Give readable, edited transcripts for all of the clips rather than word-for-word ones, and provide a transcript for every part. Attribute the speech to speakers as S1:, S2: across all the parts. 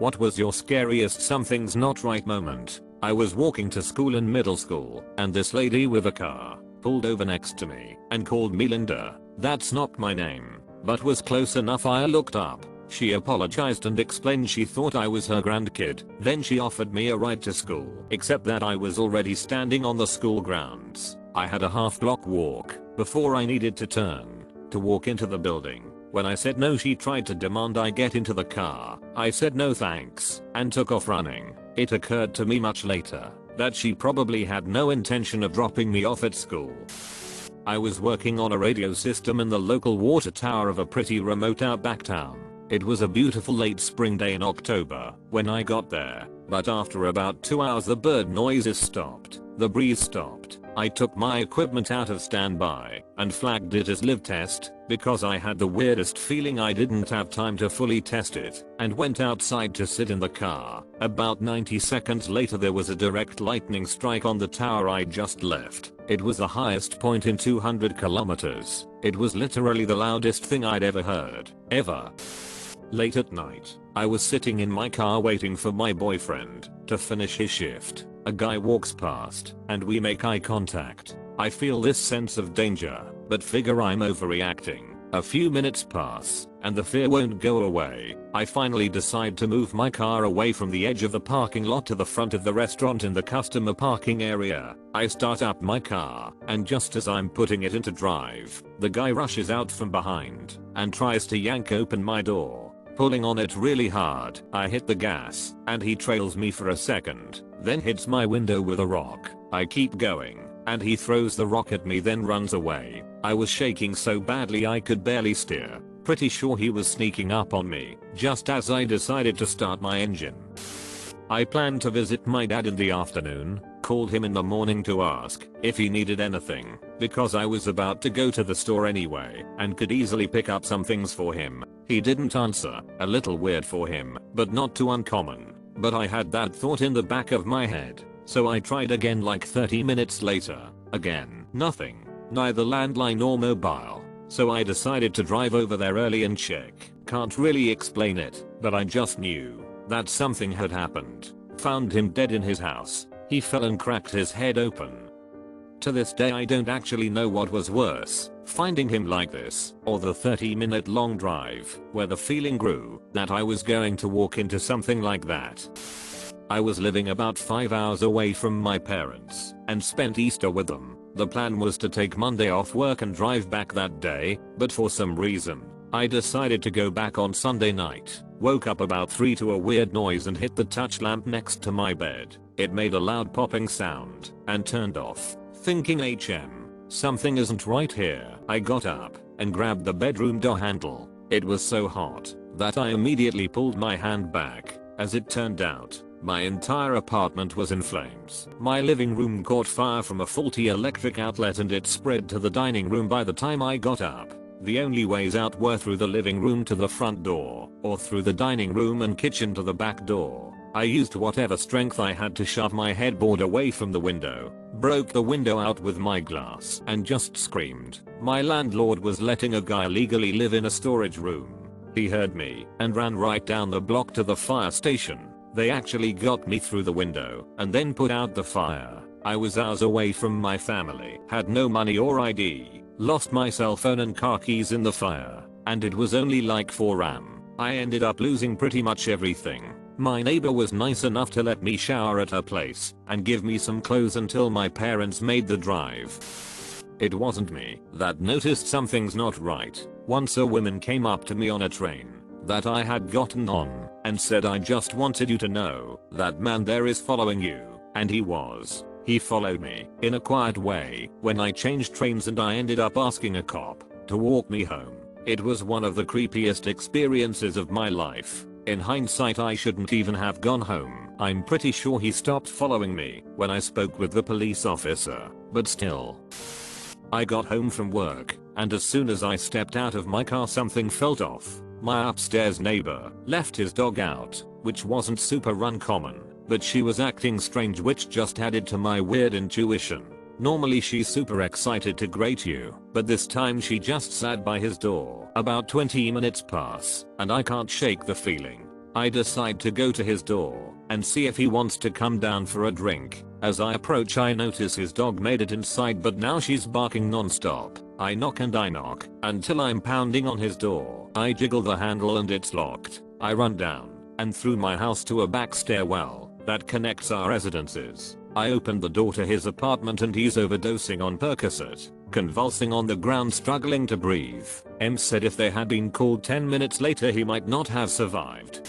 S1: What was your scariest something's not right moment? I was walking to school in middle school, and this lady with a car pulled over next to me and called me Linda. That's not my name, but was close enough. I looked up. She apologized and explained she thought I was her grandkid. Then she offered me a ride to school, except that I was already standing on the school grounds. I had a half-block walk before I needed to turn to walk into the building. When I said no, she tried to demand I get into the car. I said no thanks and took off running. It occurred to me much later that she probably had no intention of dropping me off at school. I was working on a radio system in the local water tower of a pretty remote outback town. It was a beautiful late spring day in October when I got there, but after about 2 hours the bird noises stopped, the breeze stopped. I took my equipment out of standby and flagged it as live test because I had the weirdest feeling I didn't have time to fully test it, and went outside to sit in the car. About 90 seconds later there was a direct lightning strike on the tower I just left. It was the highest point in 200 kilometers. It was literally the loudest thing I'd ever heard, ever. Late at night, I was sitting in my car waiting for my boyfriend to finish his shift. A guy walks past, and we make eye contact. I feel this sense of danger, but figure I'm overreacting. A few minutes pass, and the fear won't go away. I finally decide to move my car away from the edge of the parking lot to the front of the restaurant in the customer parking area. I start up my car, and just as I'm putting it into drive, the guy rushes out from behind and tries to yank open my door. Pulling on it really hard, I hit the gas, and he trails me for a second, then hits my window with a rock. I keep going, and he throws the rock at me then runs away. I was shaking so badly I could barely steer. Pretty sure he was sneaking up on me, just as I decided to start my engine. I planned to visit my dad in the afternoon, called him in the morning to ask if he needed anything, because I was about to go to the store anyway and could easily pick up some things for him. He didn't answer, a little weird for him, but not too uncommon. But I had that thought in the back of my head, so I tried again like 30 minutes later. Again, nothing, neither landline nor mobile. So I decided to drive over there early and check. Can't really explain it, but I just knew that something had happened. Found him dead in his house. He fell and cracked his head open. To this day I don't actually know what was worse, finding him like this, or the 30-minute long drive, where the feeling grew that I was going to walk into something like that. I was living about 5 hours away from my parents, and spent Easter with them. The plan was to take Monday off work and drive back that day, but for some reason, I decided to go back on Sunday night. Woke up about 3 to a weird noise and hit the touch lamp next to my bed. It made a loud popping sound, and turned off. Thinking something isn't right here. I got up and grabbed the bedroom door handle. It was so hot that I immediately pulled my hand back. As it turned out, my entire apartment was in flames. My living room caught fire from a faulty electric outlet and it spread to the dining room by the time I got up. The only ways out were through the living room to the front door, or through the dining room and kitchen to the back door. I used whatever strength I had to shove my headboard away from the window, broke the window out with my glass, and just screamed. My landlord was letting a guy legally live in a storage room. He heard me and ran right down the block to the fire station. They actually got me through the window and then put out the fire. I was hours away from my family, had no money or ID, lost my cell phone and car keys in the fire, and it was only like 4 am. I ended up losing pretty much everything. My neighbor was nice enough to let me shower at her place and give me some clothes until my parents made the drive. It wasn't me that noticed something's not right. Once a woman came up to me on a train that I had gotten on and said, "I just wanted you to know that man there is following you." And he was. He followed me in a quiet way when I changed trains and I ended up asking a cop to walk me home. It was one of the creepiest experiences of my life. In hindsight I shouldn't even have gone home. I'm pretty sure he stopped following me when I spoke with the police officer, but still. I got home from work, and as soon as I stepped out of my car something felt off. My upstairs neighbor left his dog out, which wasn't super uncommon, but she was acting strange, which just added to my weird intuition. Normally she's super excited to greet you, but this time she just sat by his door. About 20 minutes pass, and I can't shake the feeling I decide to go to his door and see if he wants to come down for a drink. As I approach, I notice his dog made it inside, but now she's barking non-stop. I knock and I knock until I'm pounding on his door. I jiggle the handle and it's locked. I run down and through my house to a back stairwell that connects our residences. I opened the door to his apartment and he's overdosing on Percocet, convulsing on the ground, struggling to breathe. M said if they had been called 10 minutes later he might not have survived.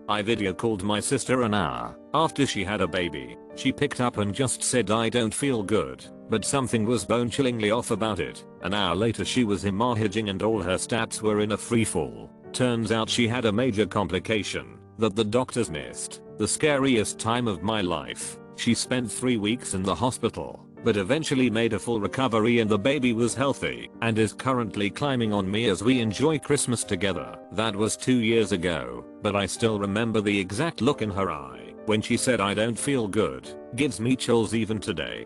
S1: I video called my sister an hour after she had a baby. She picked up and just said I don't feel good, but something was bone-chillingly off about it. An hour later she was hemorrhaging and all her stats were in a free fall. Turns out she had a major complication that the doctors missed. The scariest time of my life. She spent 3 weeks in the hospital, but eventually made a full recovery and the baby was healthy and is currently climbing on me as we enjoy Christmas together. That was 2 years ago, but I still remember the exact look in her eye when she said I don't feel good. Gives me chills even today.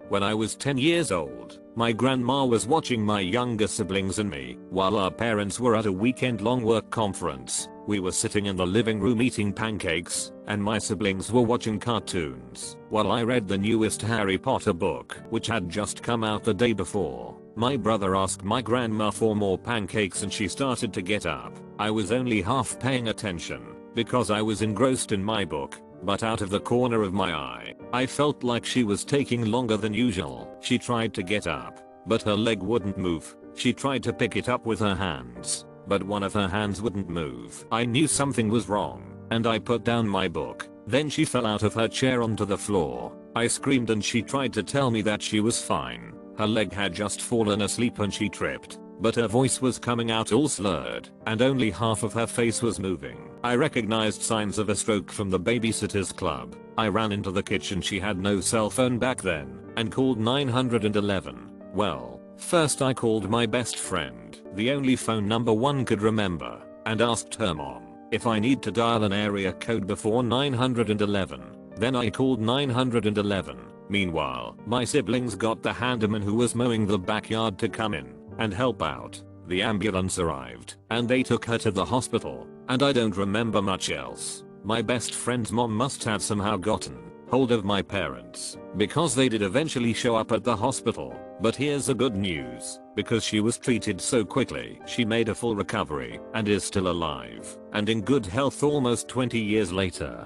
S1: When I was 10 years old, my grandma was watching my younger siblings and me while our parents were at a weekend-long work conference. We were sitting in the living room eating pancakes, and my siblings were watching cartoons while I read the newest Harry Potter book, which had just come out the day before. My brother asked my grandma for more pancakes and she started to get up. I was only half paying attention because I was engrossed in my book, but out of the corner of my eye, I felt like she was taking longer than usual. She tried to get up, but her leg wouldn't move. She tried to pick it up with her hands, but one of her hands wouldn't move. I knew something was wrong, and I put down my book. Then she fell out of her chair onto the floor. I screamed and she tried to tell me that she was fine. Her leg had just fallen asleep and she tripped, but her voice was coming out all slurred, and only half of her face was moving. I recognized signs of a stroke from the babysitters club. I ran into the kitchen. She had no cell phone back then, and called 911. Well, first I called my best friend, the only phone number one could remember, and asked her mom if I need to dial an area code before 911. Then I called 911. Meanwhile, my siblings got the handyman who was mowing the backyard to come in and help out. The ambulance arrived and they took her to the hospital, and I don't remember much else. My best friend's mom must have somehow gotten hold of my parents because they did eventually show up at the hospital. But here's the good news, because she was treated so quickly, she made a full recovery and is still alive and in good health almost 20 years later.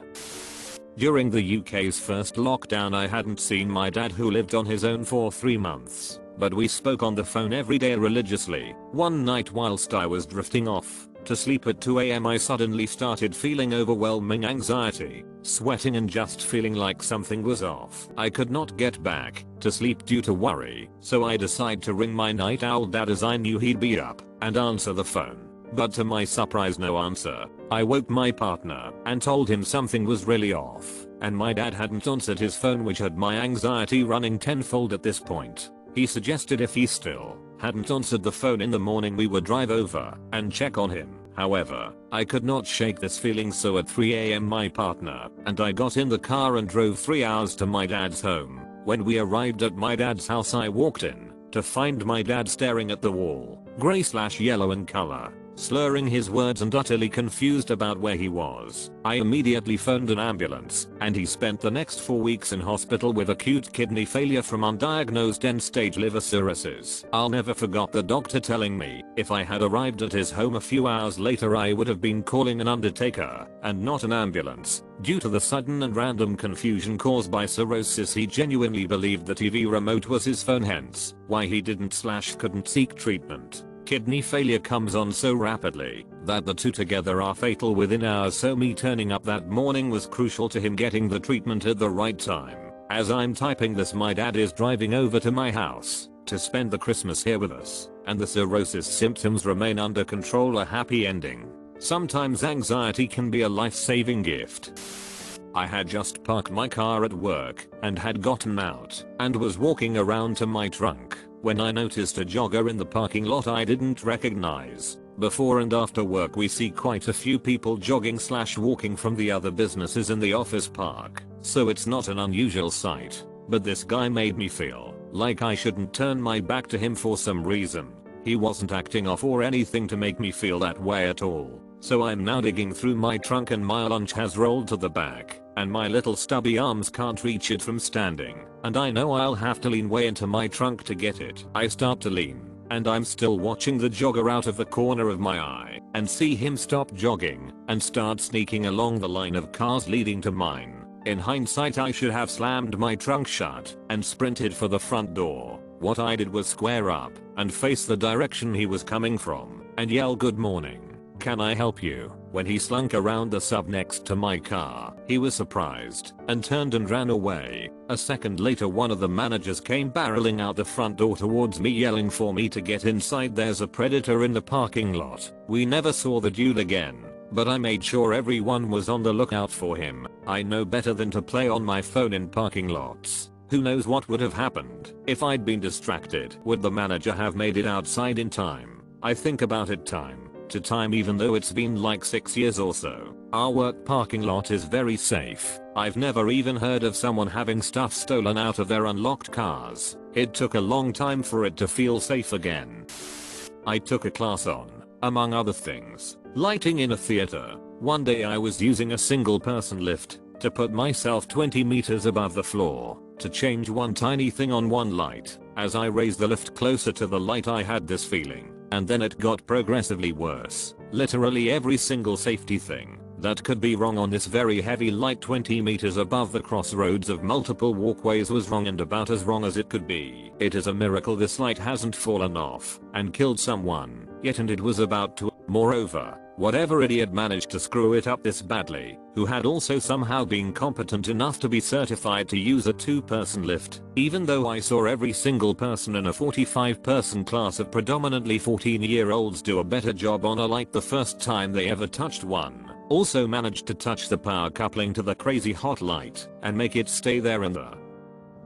S1: During the UK's first lockdown I hadn't seen my dad, who lived on his own for 3 months, but we spoke on the phone every day religiously. One night whilst I was drifting off to sleep at 2 AM I suddenly started feeling overwhelming anxiety, sweating and just feeling like something was off. I could not get back to sleep due to worry, so I decided to ring my night owl dad as I knew he'd be up and answer the phone. But to my surprise, no answer. I woke my partner and told him something was really off, and my dad hadn't answered his phone, which had my anxiety running tenfold at this point. He suggested if he still hadn't answered the phone in the morning we would drive over and check on him. However, I could not shake this feeling, so at 3 AM my partner and I got in the car and drove 3 hours to my dad's home. When we arrived at my dad's house I walked in to find my dad staring at the wall, grey/yellow in color, slurring his words and utterly confused about where he was. I immediately phoned an ambulance, and he spent the next 4 weeks in hospital with acute kidney failure from undiagnosed end-stage liver cirrhosis. I'll never forget the doctor telling me if I had arrived at his home a few hours later I would have been calling an undertaker and not an ambulance. Due to the sudden and random confusion caused by cirrhosis, he genuinely believed the TV remote was his phone, hence why he couldn't seek treatment. Kidney failure comes on so rapidly that the two together are fatal within hours, so me turning up that morning was crucial to him getting the treatment at the right time. As I'm typing this, my dad is driving over to my house to spend the Christmas here with us, and the cirrhosis symptoms remain under control. A happy ending. Sometimes anxiety can be a life-saving gift. I had just parked my car at work and had gotten out and was walking around to my trunk when I noticed a jogger in the parking lot I didn't recognize. Before and after work we see quite a few people jogging/walking from the other businesses in the office park, so it's not an unusual sight. But this guy made me feel like I shouldn't turn my back to him for some reason. He wasn't acting off or anything to make me feel that way at all. So I'm now digging through my trunk and my lunch has rolled to the back, and my little stubby arms can't reach it from standing, and I know I'll have to lean way into my trunk to get it. I start to lean, and I'm still watching the jogger out of the corner of my eye, and see him stop jogging, and start sneaking along the line of cars leading to mine. In hindsight I should have slammed my trunk shut, and sprinted for the front door. What I did was square up, and face the direction he was coming from, and yell good morning. Can I help you? When he slunk around the sub next to my car, he was surprised and turned and ran away. A second later one of the managers came barreling out the front door towards me yelling for me to get inside, there's a predator in the parking lot. We never saw the dude again, but I made sure everyone was on the lookout for him. I know better than to play on my phone in parking lots. Who knows what would have happened if I'd been distracted? Would the manager have made it outside in time? I think about it time to time even though it's been like 6 years or so. Our work parking lot is very safe. I've never even heard of someone having stuff stolen out of their unlocked cars. It took a long time for it to feel safe again. I took a class on, among other things, lighting in a theater. One day I was using a single person lift to put myself 20 meters above the floor to change one tiny thing on one light. As I raised the lift closer to the light I had this feeling, and then it got progressively worse. Literally every single safety thing that could be wrong on this very heavy light 20 meters above the crossroads of multiple walkways was wrong, and about as wrong as it could be. It is a miracle this light hasn't fallen off and killed someone yet, and it was about to. Moreover, whatever idiot managed to screw it up this badly, who had also somehow been competent enough to be certified to use a 2-person lift, even though I saw every single person in a 45-person class of predominantly 14-year-olds do a better job on a light the first time they ever touched one, also managed to touch the power coupling to the crazy hot light and make it stay there, and the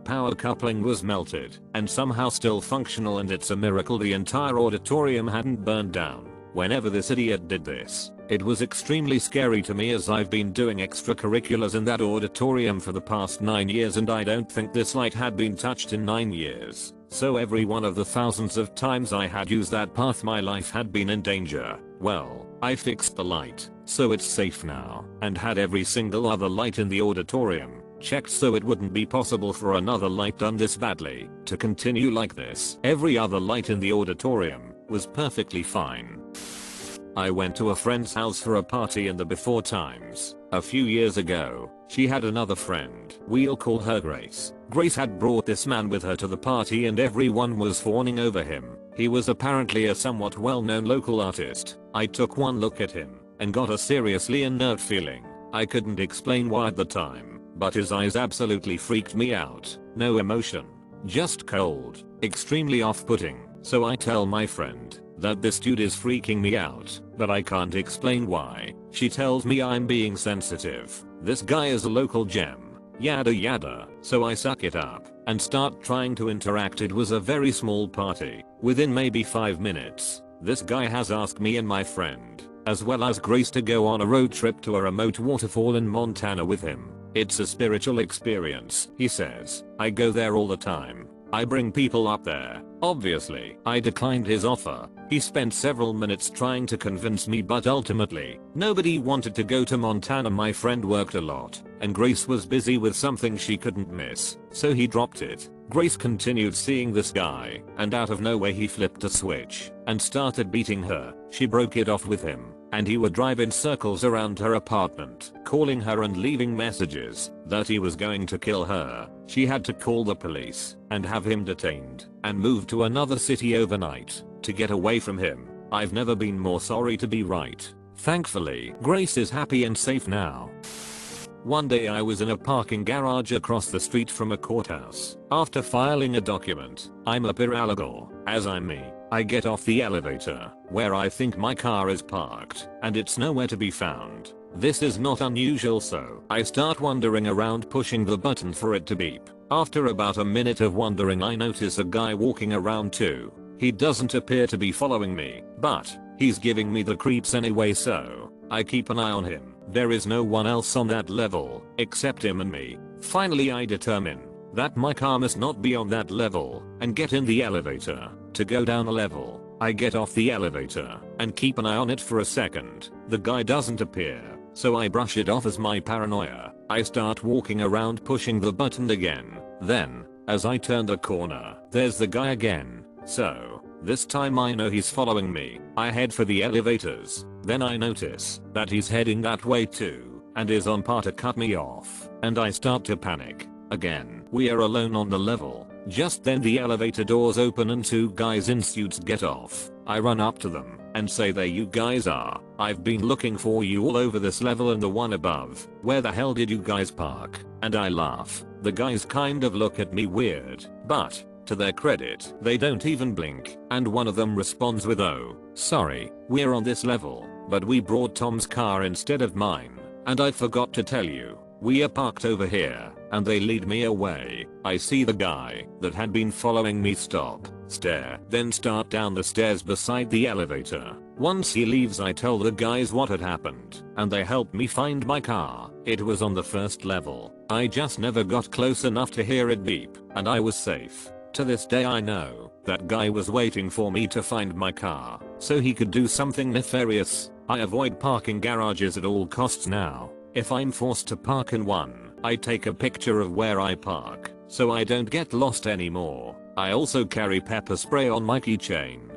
S1: power coupling was melted and somehow still functional, and it's a miracle the entire auditorium hadn't burned down. Whenever this idiot did this, it was extremely scary to me, as I've been doing extracurriculars in that auditorium for the past 9 years, and I don't think this light had been touched in 9 years. So every one of the thousands of times I had used that path, my life had been in danger. Well, I fixed the light, so it's safe now, and had every single other light in the auditorium checked so it wouldn't be possible for another light done this badly to continue like this. Every other light in the auditorium was perfectly fine. I went to a friend's house for a party in the before times. A few years ago, she had another friend. We'll call her Grace. Grace had brought this man with her to the party, and everyone was fawning over him. He was apparently a somewhat well-known local artist. I took one look at him and got a seriously unnerved feeling. I couldn't explain why at the time, but his eyes absolutely freaked me out. No emotion, just cold, extremely off-putting. So I tell my friend that this dude is freaking me out, but I can't explain why. She tells me I'm being sensitive. This guy is a local gem, yada yada. So I suck it up and start trying to interact. It was a very small party. Within maybe 5 minutes, this guy has asked me and my friend, as well as Grace, to go on a road trip to a remote waterfall in Montana with him. It's a spiritual experience, he says. I go there all the time. I bring people up there. Obviously, I declined his offer. He spent several minutes trying to convince me, but ultimately, nobody wanted to go to Montana. My friend worked a lot, and Grace was busy with something she couldn't miss, so he dropped it. Grace continued seeing this guy, and out of nowhere he flipped a switch and started beating her. She broke it off with him, and he would drive in circles around her apartment, calling her and leaving messages that he was going to kill her. She had to call the police and have him detained and move to another city overnight to get away from him. I've never been more sorry to be right. Thankfully, Grace is happy and safe now. One day I was in a parking garage across the street from a courthouse. After filing a document, I'm a paralegal. As I'm me, I get off the elevator, where I think my car is parked, and it's nowhere to be found. This is not unusual, so I start wandering around pushing the button for it to beep. After about a minute of wandering, I notice a guy walking around too. He doesn't appear to be following me, but he's giving me the creeps anyway, so I keep an eye on him. There is no one else on that level except him and me. Finally, I determine that my car must not be on that level and get in the elevator to go down a level. I get off the elevator and keep an eye on it for a second. The guy doesn't appear, so I brush it off as my paranoia. I start walking around pushing the button again. Then, as I turn the corner, there's the guy again. So, this time I know he's following me. I head for the elevators. Then I notice that he's heading that way too, and is on par to cut me off. And I start to panic. Again, we are alone on the level. Just then the elevator doors open and two guys in suits get off. I run up to them and say, there you guys are. I've been looking for you all over this level and the one above. Where the hell did you guys park? And I laugh. The guys kind of look at me weird, but to their credit, they don't even blink. And one of them responds with, oh, sorry, we're on this level, but we brought Tom's car instead of mine. And I forgot to tell you, we are parked over here. And they lead me away. I see the guy that had been following me stop, stare, then start down the stairs beside the elevator. Once he leaves, I tell the guys what had happened, and they help me find my car. It was on the first level. I just never got close enough to hear it beep, and I was safe. To this day I know that guy was waiting for me to find my car, so he could do something nefarious. I avoid parking garages at all costs now. If I'm forced to park in one, I take a picture of where I park, so I don't get lost anymore. I also carry pepper spray on my keychain.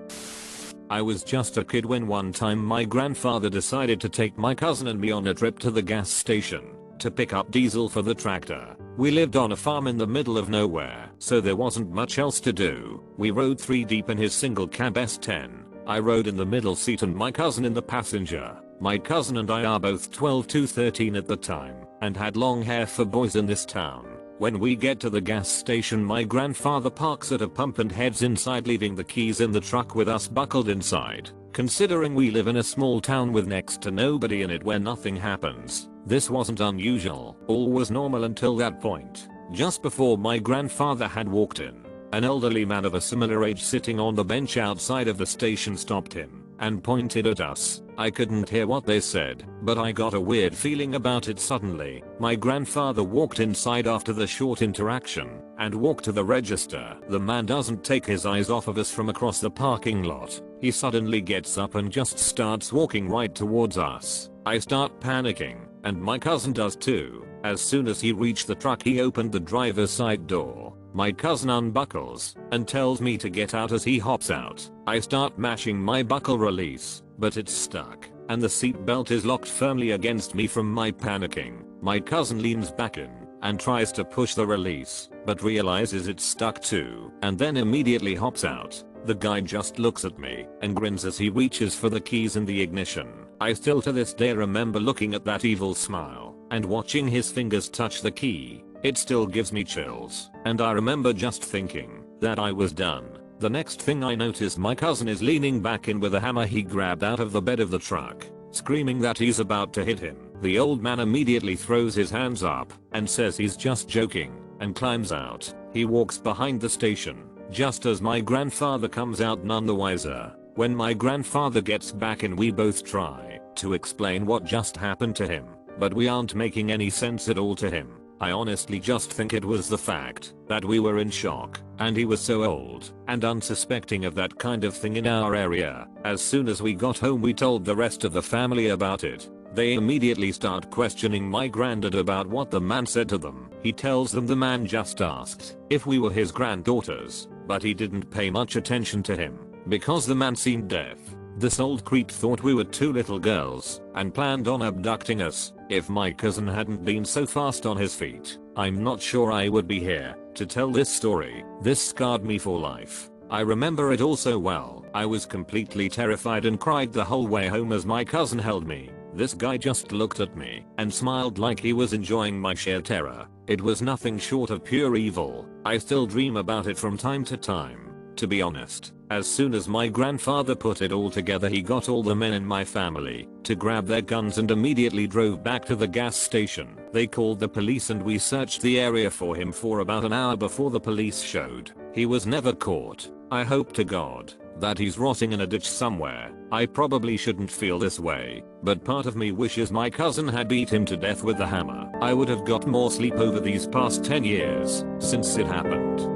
S1: I was just a kid when one time my grandfather decided to take my cousin and me on a trip to the gas station to pick up diesel for the tractor. We lived on a farm in the middle of nowhere, so there wasn't much else to do. We rode 3 deep in his single cab S10. I rode in the middle seat and my cousin in the passenger. My cousin and I are both 12 to 13 at the time, and had long hair for boys in this town. When we get to the gas station, my grandfather parks at a pump and heads inside, leaving the keys in the truck with us buckled inside. Considering we live in a small town with next to nobody in it where nothing happens, this wasn't unusual. All was normal until that point. Just before my grandfather had walked in, an elderly man of a similar age sitting on the bench outside of the station stopped him and pointed at us. I couldn't hear what they said, but I got a weird feeling about it suddenly. My grandfather walked inside after the short interaction and walked to the register. The man doesn't take his eyes off of us from across the parking lot. He suddenly gets up and just starts walking right towards us. I start panicking, and my cousin does too. As soon as he reached the truck, he opened the driver's side door. My cousin unbuckles and tells me to get out as he hops out. I start mashing my buckle release, but it's stuck, and the seat belt is locked firmly against me from my panicking. My cousin leans back in and tries to push the release, but realizes it's stuck too, and then immediately hops out. The guy just looks at me and grins as he reaches for the keys in the ignition. I still to this day remember looking at that evil smile and watching his fingers touch the key. It still gives me chills, and I remember just thinking that I was done. The next thing I notice, my cousin is leaning back in with a hammer he grabbed out of the bed of the truck, screaming that he's about to hit him. The old man immediately throws his hands up and says he's just joking and climbs out. He walks behind the station just as my grandfather comes out, none the wiser. When my grandfather gets back in, we both try to explain what just happened to him, but we aren't making any sense at all to him. I honestly just think it was the fact that we were in shock, and he was so old and unsuspecting of that kind of thing in our area. As soon as we got home, we told the rest of the family about it. They immediately start questioning my granddad about what the man said to them. He tells them the man just asked if we were his granddaughters, but he didn't pay much attention to him because the man seemed deaf. This old creep thought we were 2 little girls and planned on abducting us. If my cousin hadn't been so fast on his feet, I'm not sure I would be here to tell this story. This scarred me for life. I remember it all so well. I was completely terrified and cried the whole way home as my cousin held me. This guy just looked at me and smiled like he was enjoying my sheer terror. It was nothing short of pure evil. I still dream about it from time to time. To be honest, as soon as my grandfather put it all together, he got all the men in my family to grab their guns and immediately drove back to the gas station. They called the police and we searched the area for him for about an hour before the police showed. He was never caught. I hope to God that he's rotting in a ditch somewhere. I probably shouldn't feel this way, but part of me wishes my cousin had beat him to death with the hammer. I would have got more sleep over these past 10 years since it happened.